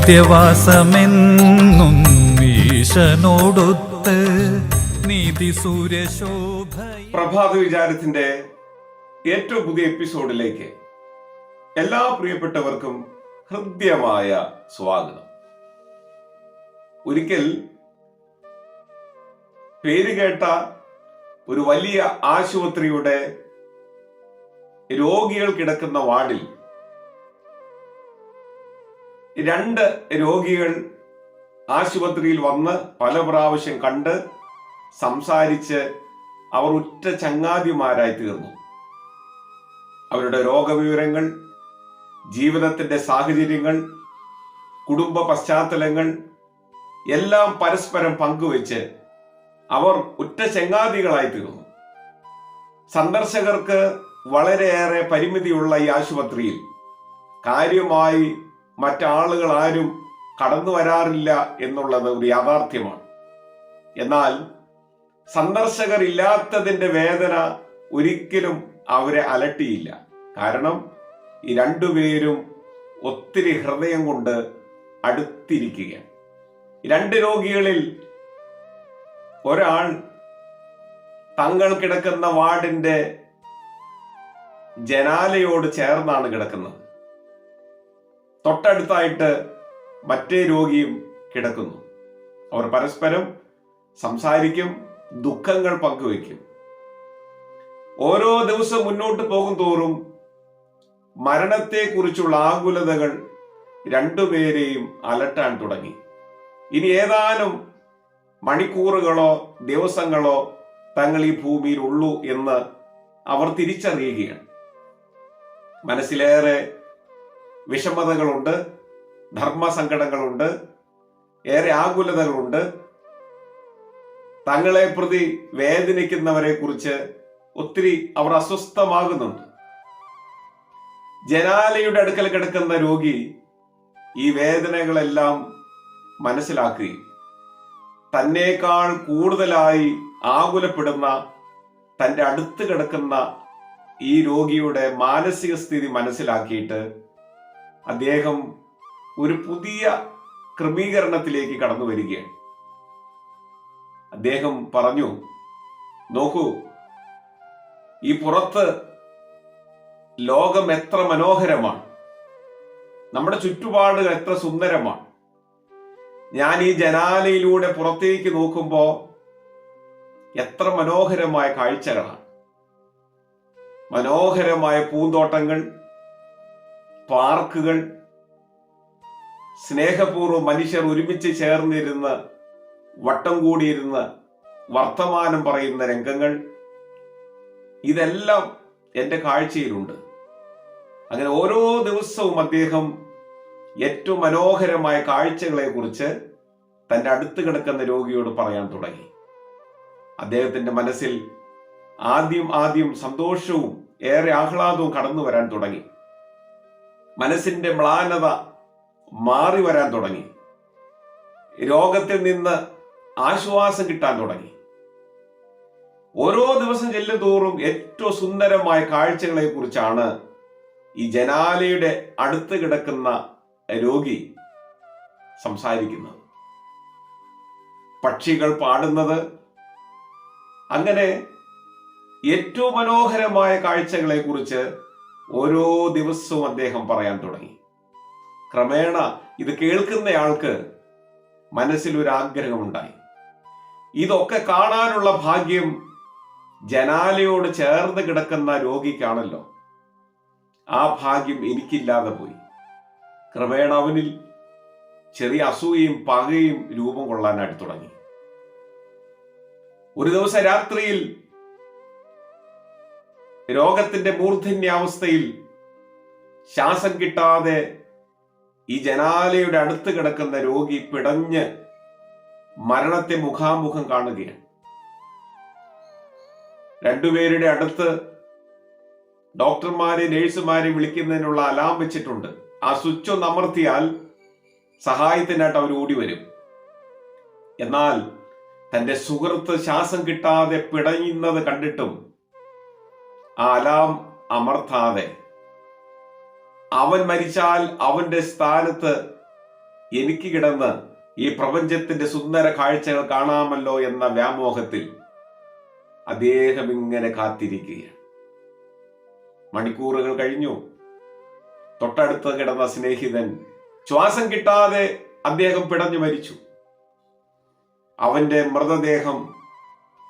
നിത്യവാസമെന്നും ഈശനോടൊത്ത് നീതി സൂര്യശോഭ. പ്രഭാത വിചാരത്തിന്റെ ഏറ്റവും പുതിയ എപ്പിസോഡിലേക്ക് എല്ലാ പ്രിയപ്പെട്ടവർക്കും ഹൃദ്യമായ സ്വാഗതം. ഒരിക്കൽ പേരുകേട്ട ഒരു വലിയ ആശുപത്രിയുടെ രോഗികൾ കിടക്കുന്ന വാർഡിൽ 2 രോഗികൾ ആശുപത്രിയിൽ വന്ന് പല പ്രാവശ്യം കണ്ട് സംസാരിച്ച് അവർ ഉറ്റ ചങ്ങാതിമാരായി തീർന്നു. അവരുടെ രോഗവിവരങ്ങൾ, ജീവിതത്തിന്റെ സാഹചര്യങ്ങൾ, കുടുംബ പശ്ചാത്തലങ്ങൾ എല്ലാം പരസ്പരം പങ്കുവെച്ച് അവർ ഉറ്റ ചങ്ങാതികളായി തീർന്നു. സന്ദർശകർക്ക് വളരെയേറെ പരിമിതിയുള്ള ഈ ആശുപത്രിയിൽ കാര്യമായി മറ്റാളുകൾ ആരും കടന്നു വരാറില്ല എന്നുള്ളത് ഒരു യാഥാർത്ഥ്യമാണ്. എന്നാൽ സന്ദർശകർ ഇല്ലാത്തതിന്റെ വേദന ഒരിക്കലും അവരെ അലട്ടിയില്ല. കാരണം ഈ 2 പേരും ഒത്തിരി ഹൃദയം കൊണ്ട് അടുത്തിരിക്കുകയാണ്. 2 രോഗികളിൽ ഒരാൾ തങ്ങൾ കിടക്കുന്ന വാർഡിന്റെ ജനാലയോട് ചേർന്നാണ് കിടക്കുന്നത്. തൊട്ടടുത്തായിട്ട് മറ്റേ രോഗിയും കിടക്കുന്നു. അവർ പരസ്പരം സംസാരിക്കും, ദുഃഖങ്ങൾ പങ്കുവയ്ക്കും. ഓരോ ദിവസം മുന്നോട്ട് പോകും തോറും മരണത്തെക്കുറിച്ചുള്ള ആകുലതകൾ 2 പേരെയും അലട്ടാൻ തുടങ്ങി. ഇനി ഏതാനും മണിക്കൂറുകളോ ദിവസങ്ങളോ തങ്ങൾ ഈ ഭൂമിയിൽ ഉള്ളൂ എന്ന് അവർ തിരിച്ചറിയുകയാണ്. മനസ്സിലേറെ വിഷമതകളുണ്ട്, ധർമ്മസങ്കടങ്ങളുണ്ട്, ഏറെ ആകുലതകളുണ്ട്. തങ്ങളെ പ്രതി വേദനിക്കുന്നവരെ കുറിച്ച് ഒത്തിരി അവർ അസ്വസ്ഥമാകുന്നുണ്ട്. ജനാലയുടെ അടുക്കൽ കിടക്കുന്ന രോഗി ഈ വേദനകളെല്ലാം മനസ്സിലാക്കുകയും തന്നേക്കാൾ കൂടുതലായി ആകുലപ്പെടുന്ന തൻ്റെ അടുത്ത് കിടക്കുന്ന ഈ രോഗിയുടെ മാനസിക സ്ഥിതി മനസ്സിലാക്കിയിട്ട് അദ്ദേഹം ഒരു പുതിയ ക്രമീകരണത്തിലേക്ക് കടന്നു വരികയാണ്. അദ്ദേഹം പറഞ്ഞു, നോക്കൂ, ഈ പുറത്ത് ലോകം എത്ര മനോഹരമാണ്, നമ്മുടെ ചുറ്റുപാടുകൾ എത്ര സുന്ദരമാണ്. ഞാൻ ഈ ജനാലയിലൂടെ പുറത്തേക്ക് നോക്കുമ്പോ എത്ര മനോഹരമായ കാഴ്ചകളാണ്. മനോഹരമായ പൂന്തോട്ടങ്ങൾ, പാർക്കുകൾ, സ്നേഹപൂർവ്വം മനുഷ്യർ ഒരുമിച്ച് ചേർന്നിരുന്ന് വട്ടം കൂടിയിരുന്ന് വർത്തമാനം പറയുന്ന രംഗങ്ങൾ, ഇതെല്ലാം എൻ്റെ കാഴ്ചയിലുണ്ട്. അങ്ങനെ ഓരോ ദിവസവും അദ്ദേഹം ഏറ്റവും മനോഹരമായ കാഴ്ചകളെ കുറിച്ച് തൻ്റെ അടുത്ത് കിടക്കുന്ന രോഗിയോട് പറയാൻ തുടങ്ങി. അദ്ദേഹത്തിന്റെ മനസ്സിൽ ആദ്യം സന്തോഷവും ഏറെ ആഹ്ലാദവും കടന്നു വരാൻ തുടങ്ങി. മനസ്സിന്റെ മ്ലാനത മാറി വരാൻ തുടങ്ങി. രോഗത്തിൽ നിന്ന് ആശ്വാസം കിട്ടാൻ തുടങ്ങി. ഓരോ ദിവസം ചെല്ലും തോറും ഏറ്റവും സുന്ദരമായ കാഴ്ചകളെ കുറിച്ചാണ് ഈ ജനാലയുടെ അടുത്ത് കിടക്കുന്ന രോഗി സംസാരിക്കുന്നത്. പക്ഷികൾ പാടുന്നത്, അങ്ങനെ ഏറ്റവും മനോഹരമായ കാഴ്ചകളെ കുറിച്ച് ഓരോ ദിവസവും അദ്ദേഹം പറയാൻ തുടങ്ങി. ക്രമേണ ഇത് കേൾക്കുന്നയാൾക്ക് മനസ്സിൽ ഒരു ആഗ്രഹമുണ്ടായി. ഇതൊക്കെ കാണാനുള്ള ഭാഗ്യം ജനാലയോട് ചേർന്ന് കിടക്കുന്ന രോഗിക്കാണല്ലോ. ആ ഭാഗ്യം എനിക്കില്ലാതെ പോയി. ക്രമേണ അവനിൽ ചെറിയ അസൂയയും പകയും രൂപം കൊള്ളാനായിട്ട് തുടങ്ങി. ഒരു ദിവസം രാത്രിയിൽ രോഗത്തിന്റെ മൂർധന്യാവസ്ഥയിൽ ശ്വാസം കിട്ടാതെ ഈ ജനാലയുടെ അടുത്ത് കിടക്കുന്ന രോഗി പിടഞ്ഞ് മരണത്തെ മുഖാമുഖം കാണുകയാണ്. 2 പേരുടെ അടുത്ത് ഡോക്ടർമാരെ നഴ്സുമാരെ വിളിക്കുന്നതിനുള്ള അലാം വെച്ചിട്ടുണ്ട്. ആ സ്വിച്ച് ഒന്ന് അമർത്തിയാൽ സഹായത്തിനായിട്ട് അവർ ഓടി വരും. എന്നാൽ തന്റെ സുഹൃത്ത് ശ്വാസം കിട്ടാതെ പിടയുന്നത് കണ്ടിട്ടും ആ അലാം അമർത്താതെ അവൻ മരിച്ചാൽ അവന്റെ സ്ഥാനത്ത് എനിക്ക് കിടന്ന് ഈ പ്രപഞ്ചത്തിന്റെ സുന്ദര കാഴ്ചകൾ കാണാമല്ലോ എന്ന വ്യാമോഹത്തിൽ അദ്ദേഹം ഇങ്ങനെ കാത്തിരിക്കുകയാണ്. മണിക്കൂറുകൾ കഴിഞ്ഞു. തൊട്ടടുത്ത് കിടന്ന സ്നേഹിതൻ ശ്വാസം കിട്ടാതെ അദ്ദേഹം പിടഞ്ഞു മരിച്ചു. അവന്റെ മൃതദേഹം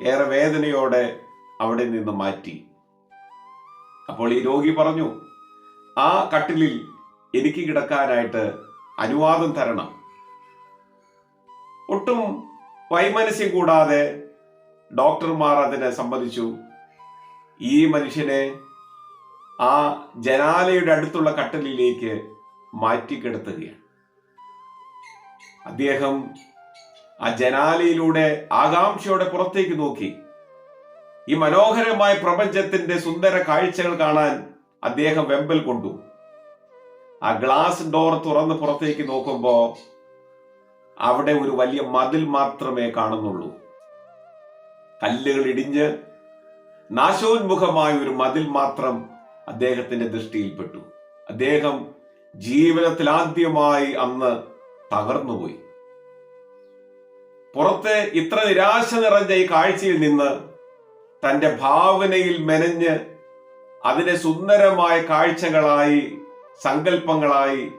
ഏറെ വേദനയോടെ അവിടെ നിന്ന് മാറ്റി. അപ്പോൾ ഈ രോഗി പറഞ്ഞു, ആ കട്ടിലിൽ എനിക്ക് കിടക്കാനായിട്ട് അനുവാദം തരണം. ഒട്ടും വൈമനസ്യം കൂടാതെ ഡോക്ടർമാർ അതിനെ സമ്മതിച്ചു. ഈ മനുഷ്യനെ ആ ജനാലയുടെ അടുത്തുള്ള കട്ടിലിലേക്ക് മാറ്റിക്കിടത്തുകയാണ്. അദ്ദേഹം ആ ജനാലയിലൂടെ ആകാംക്ഷയോടെ പുറത്തേക്ക് നോക്കി. ഈ മനോഹരമായ പ്രപഞ്ചത്തിന്റെ സുന്ദര കാഴ്ചകൾ കാണാൻ അദ്ദേഹം വെമ്പൽ കൊണ്ടു. ആ ഗ്ലാസ് ഡോർ തുറന്ന് പുറത്തേക്ക് നോക്കുമ്പോ അവിടെ ഒരു വലിയ മതിൽ മാത്രമേ കാണുന്നുള്ളൂ. കല്ലുകൾ ഇടിഞ്ഞ് നാശോന്മുഖമായ ഒരു മതിൽ മാത്രം അദ്ദേഹത്തിന്റെ ദൃഷ്ടിയിൽപ്പെട്ടു. അദ്ദേഹം ജീവിതത്തിൽ ആദ്യമായി അന്ന് തകർന്നുപോയി. പുറത്തെ ഇത്ര നിരാശ നിറഞ്ഞ ഈ കാഴ്ചയിൽ നിന്ന് തന്റെ ഭാവനയിൽ മെനഞ്ഞ് അതിനെ സുന്ദരമായ കാഴ്ചകളായി സങ്കല്പങ്ങളായി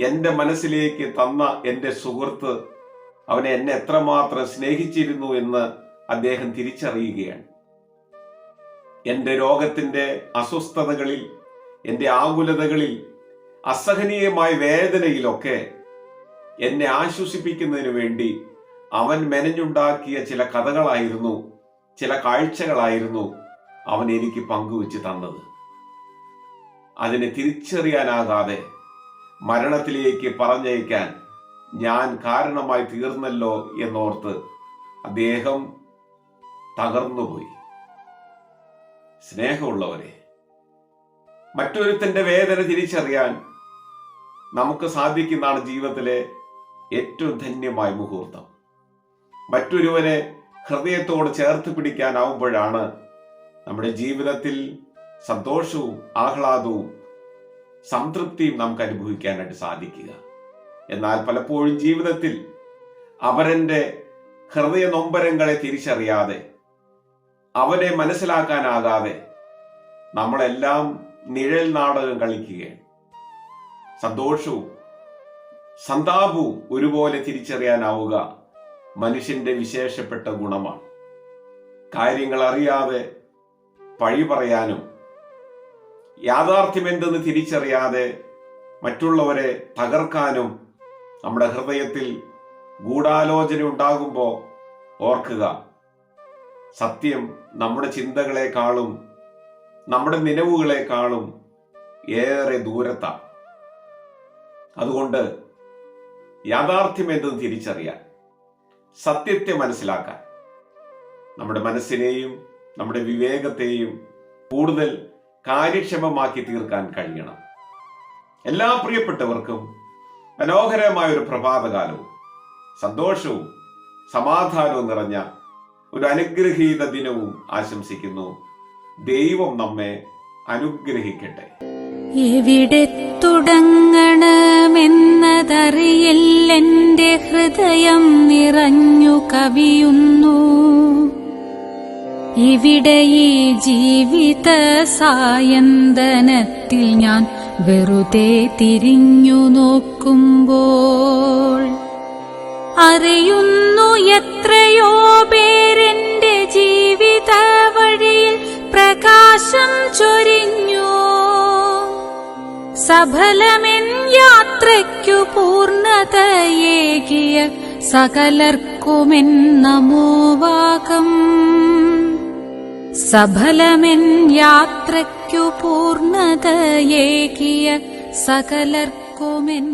എന്റെ മനസ്സിലേക്ക് തന്ന എന്റെ സുഹൃത്ത് അവനെ എന്നെ എത്രമാത്രം സ്നേഹിച്ചിരുന്നു എന്ന് അദ്ദേഹം തിരിച്ചറിയുകയാണ്. എന്റെ രോഗത്തിന്റെ അസ്വസ്ഥതകളിൽ, എന്റെ ആകുലതകളിൽ, അസഹനീയമായ വേദനയിലൊക്കെ എന്നെ ആശ്വസിപ്പിക്കുന്നതിന് വേണ്ടി അവൻ മെനഞ്ഞുണ്ടാക്കിയ ചില കഥകളായിരുന്നു, ചില കാഴ്ചകളായിരുന്നു അവൻ എനിക്ക് പങ്കുവെച്ച് തന്നത്. അതിനെ തിരിച്ചറിയാനാകാതെ മരണത്തിലേക്ക് പറഞ്ഞയക്കാൻ ഞാൻ കാരണമായി തീർന്നല്ലോ എന്നോർത്ത് അദ്ദേഹം തകർന്നുപോയി. സ്നേഹമുള്ളവരെ, മറ്റൊരുത്തന്റെ വേദന തിരിച്ചറിയാൻ നമുക്ക് സാധിക്കുന്നതാണ് ജീവിതത്തിലെ ഏറ്റവും ധന്യമായ മുഹൂർത്തം. മറ്റൊരുവനെ ഹൃദയത്തോട് ചേർത്ത് പിടിക്കാനാവുമ്പോഴാണ് നമ്മുടെ ജീവിതത്തിൽ സന്തോഷവും ആഹ്ലാദവും സംതൃപ്തിയും നമുക്ക് അനുഭവിക്കാനായിട്ട് സാധിക്കുക. എന്നാൽ പലപ്പോഴും ജീവിതത്തിൽ അവരന്റെ ഹൃദയ നൊമ്പരങ്ങളെ തിരിച്ചറിയാതെ, അവനെ മനസ്സിലാക്കാനാകാതെ നമ്മളെല്ലാം നിഴൽ നാടകം കളിക്കുകയാണ്. സന്തോഷവും സന്താപവും ഒരുപോലെ തിരിച്ചറിയാനാവുക മനുഷ്യന്റെ വിശേഷപ്പെട്ട ഗുണമാണ്. കാര്യങ്ങൾ അറിയാതെ പഴി പറയാനും യാഥാർത്ഥ്യമെന്തെന്ന് തിരിച്ചറിയാതെ മറ്റുള്ളവരെ തകർക്കാനും നമ്മുടെ ഹൃദയത്തിൽ ഗൂഢാലോചന ഉണ്ടാകുമ്പോൾ ഓർക്കുക, സത്യം നമ്മുടെ ചിന്തകളെക്കാളും നമ്മുടെ നിലവുകളെക്കാളും ഏറെ ദൂരത്താണ്. അതുകൊണ്ട് യാഥാർത്ഥ്യം എന്തെന്ന് തിരിച്ചറിയാൻ, സത്യത്തെ മനസ്സിലാക്കാൻ നമ്മുടെ മനസ്സിനെയും നമ്മുടെ വിവേകത്തെയും കൂടുതൽ കാര്യക്ഷമമാക്കി തീർക്കാൻ കഴിയണം. എല്ലാ പ്രിയപ്പെട്ടവർക്കും മനോഹരമായ ഒരു പ്രഭാതകാലവും സന്തോഷവും സമാധാനവും നിറഞ്ഞ ഒരു അനുഗ്രഹീത ദിനവും ആശംസിക്കുന്നു. ദൈവം നമ്മെ അനുഗ്രഹിക്കട്ടെ. എവിടെ തുടങ്ങണമെന്നതറിയില്ലെന്റെ ഹൃദയം നിറഞ്ഞു കവിയുന്നു. ഇവിടെ ഈ ജീവിത സായന്തനത്തിൽ ഞാൻ വെറുതെ തിരിഞ്ഞു നോക്കുമ്പോൾ അറിയുന്നു എത്രയോ പേരെന്റെ ജീവിത വഴിയിൽ പ്രകാശം ചൊരിഞ്ഞു. സഫലമെൻ യാത്രയ്ക്കു പൂർണ്ണതയേകിയ സകലർക്കുമെൻ നമോവാകം. സഫലമെൻ യാത്രയ്ക്കു പൂർണ്ണതയേകിയ സകലർക്കുമെൻ